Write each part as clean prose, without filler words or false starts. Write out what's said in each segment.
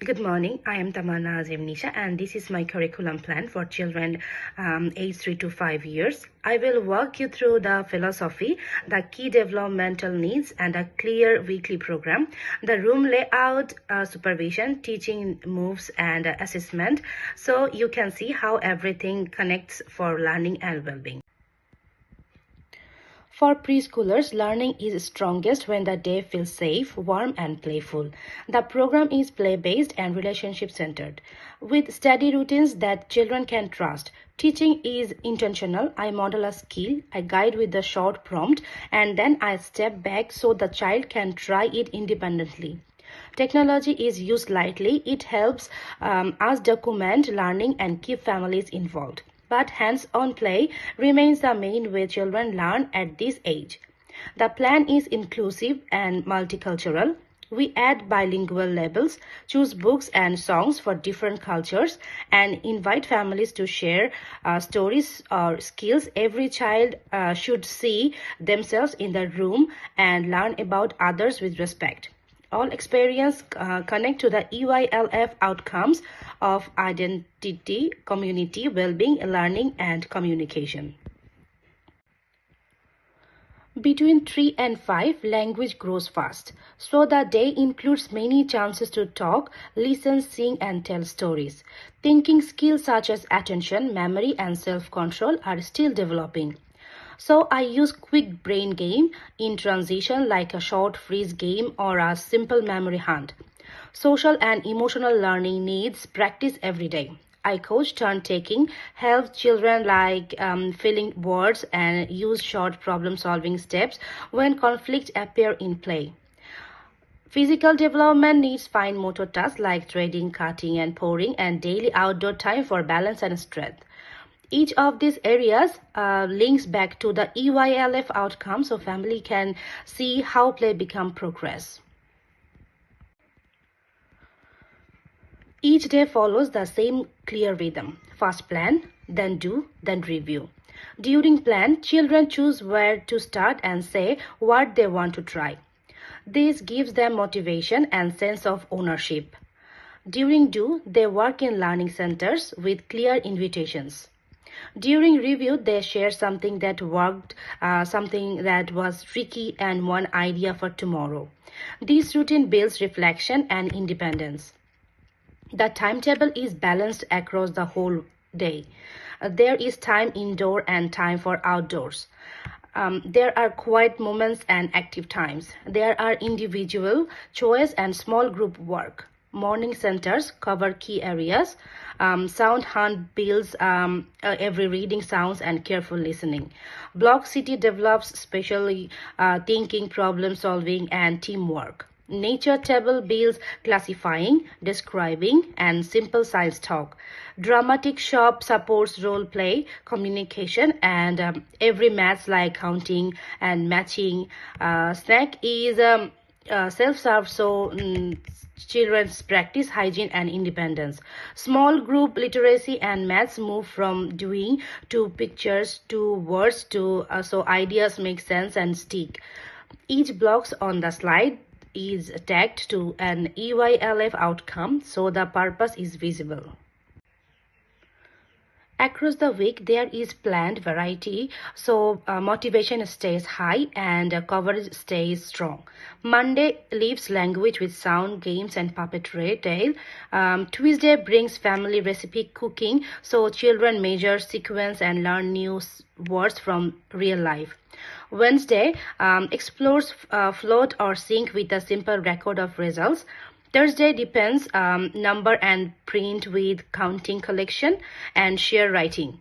Good morning. I am Tamanna Azim and this is my curriculum plan for children aged 3 to 5 years. I will walk you through the philosophy, the key developmental needs, and a clear weekly program, the room layout, supervision, teaching moves, and assessment, so you can see how everything connects for learning and well-being. For preschoolers, learning is strongest when the day feels safe, warm, and playful. The program is play-based and relationship-centered, with steady routines that children can trust. Teaching is intentional. I model a skill, I guide with the short prompt, and then I step back so the child can try it independently. Technology is used lightly. It helps us document learning and keep families involved. But hands-on play remains the main way children learn at this age. The plan is inclusive and multicultural. We add bilingual labels, choose books and songs for different cultures, and invite families to share stories or skills. Every child should see themselves in the room and learn about others with respect. All experience connect to the EYLF outcomes of identity, community, well-being, learning, and communication. Between 3 and 5, language grows fast, so the day includes many chances to talk, listen, sing, and tell stories. Thinking skills such as attention, memory, and self-control are still developing. So I use quick brain game in transition like a short freeze game or a simple memory hunt. Social and emotional learning needs practice every day. I coach turn-taking, help children like filling words and use short problem-solving steps when conflicts appear in play. Physical development needs fine motor tasks like threading, cutting, and pouring, and daily outdoor time for balance and strength. Each of these areas links back to the EYLF outcome so family can see how play become progress. Each day follows the same clear rhythm. First plan, then do, then review. During plan, children choose where to start and say what they want to try. This gives them motivation and sense of ownership. During do, they work in learning centers with clear invitations. During review, they share something that worked, something that was tricky, and one idea for tomorrow. This routine builds reflection and independence. The timetable is balanced across the whole day. There is time indoor and time for outdoors. There are quiet moments and active times. There are individual choice and small group work. Morning centers cover key areas. Sound hunt builds every reading sounds and careful listening. Block city develops specially thinking, problem solving, and teamwork. Nature table builds classifying, describing, and simple science talk. Dramatic shop supports role play, communication, and every maths like counting and matching. Snack is self-serve, so children's practice hygiene and independence. Small group literacy and maths move from doing to pictures to words to so ideas make sense and stick. Each blocks on the slide is tagged to an EYLF outcome so the purpose is visible. Across the week, there is planned variety, so motivation stays high and coverage stays strong. Monday leaves language with sound, games, and puppetry tale. Tuesday brings family recipe cooking, so children measure, sequence, and learn new words from real life. Wednesday explores float or sync with a simple record of results. Thursday depends number and print with counting collection and share writing.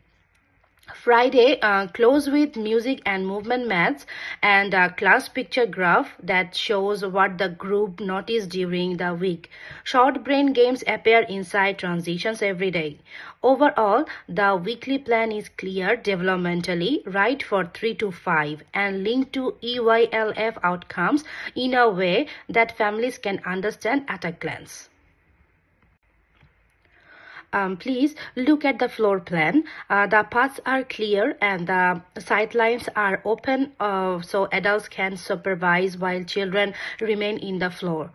Friday close with music and movement maths and a class picture graph that shows what the group noticed during the week. Short brain games appear inside transitions every day. Overall, the weekly plan is clear developmentally, right for 3 to 5 and linked to EYLF outcomes in a way that families can understand at a glance. Please look at the floor plan. The paths are clear and the sidelines are open so adults can supervise while children remain in the floor.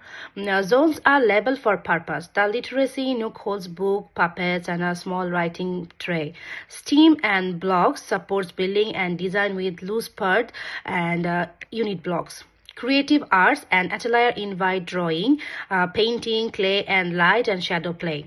Zones are labeled for purpose. The literacy nook holds book, puppets, and a small writing tray. STEAM and blocks supports building and design with loose part and unit blocks. Creative arts and atelier invite drawing, painting, clay, and light and shadow play.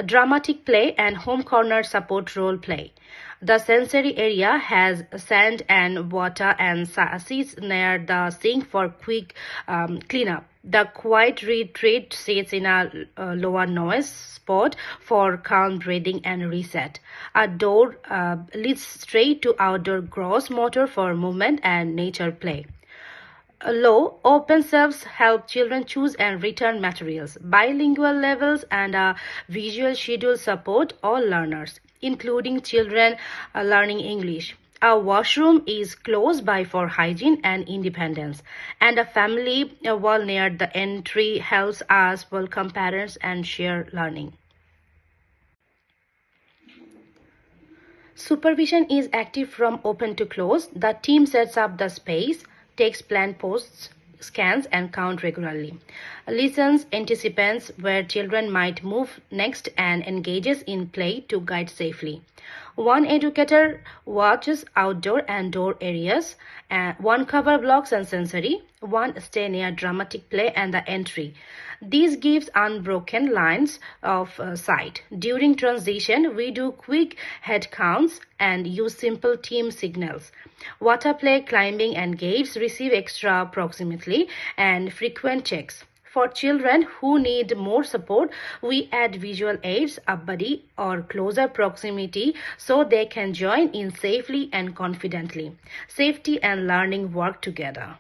Dramatic play and home corner support role play. The sensory area has sand and water and sits near the sink for quick cleanup. The quiet retreat sits in a lower noise spot for calm breathing and reset. A door leads straight to outdoor gross motor for movement and nature play. Low open shelves help children choose and return materials. Bilingual levels and a visual schedule support all learners, including children learning English. A washroom is close by for hygiene and independence, and a family wall near the entry helps us welcome parents and share learning. Supervision is active from open to close. The team sets up the space, takes plan posts, scans and count regularly, listens, anticipates where children might move next and engages in play to guide safely. One educator watches outdoor and door areas, one cover blocks and sensory, one stay near dramatic play and the entry. This gives unbroken lines of sight. During transition, we do quick head counts and use simple team signals. Water play, climbing and gates receive extra proximity and frequent checks. For children who need more support, we add visual aids, a buddy or closer proximity so they can join in safely and confidently. Safety and learning work together.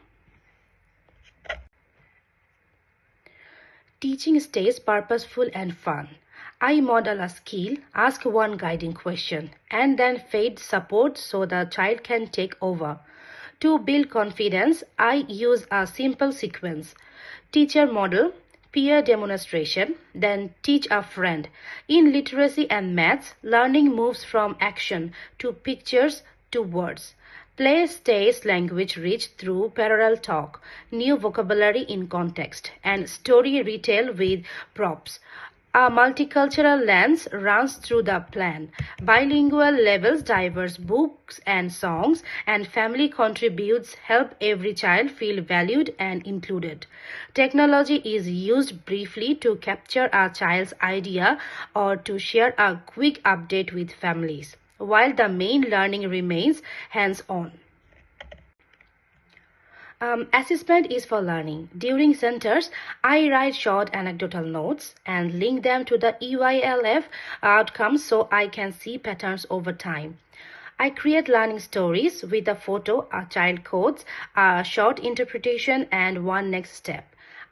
Teaching stays purposeful and fun. I model a skill, ask one guiding question, and then fade support so the child can take over. To build confidence, I use a simple sequence. Teacher model, peer demonstration, then teach a friend. In literacy and maths, learning moves from action to pictures to words. Play stays language rich through parallel talk, new vocabulary in context, and story retell with props. A multicultural lens runs through the plan. Bilingual levels, diverse books and songs, and family contributes help every child feel valued and included. Technology is used briefly to capture a child's idea or to share a quick update with families, while the main learning remains hands-on. Assessment is for learning. During centers, I write short anecdotal notes and link them to the EYLF outcomes so I can see patterns over time. I create learning stories with a photo, a child codes, a short interpretation, and one next step.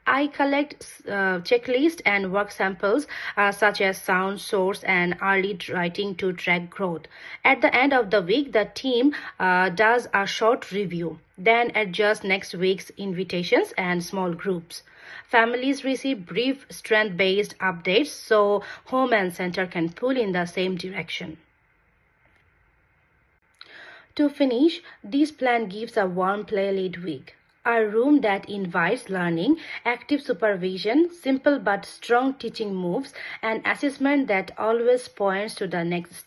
I collect checklists and work samples such as sound, source, and early writing to track growth. At the end of the week, the team does a short review, then adjust next week's invitations and small groups. Families receive brief strength-based updates so home and center can pull in the same direction. To finish, this plan gives a warm play-lead week. A room that invites learning, active supervision, simple but strong teaching moves, and assessment that always points to the next step.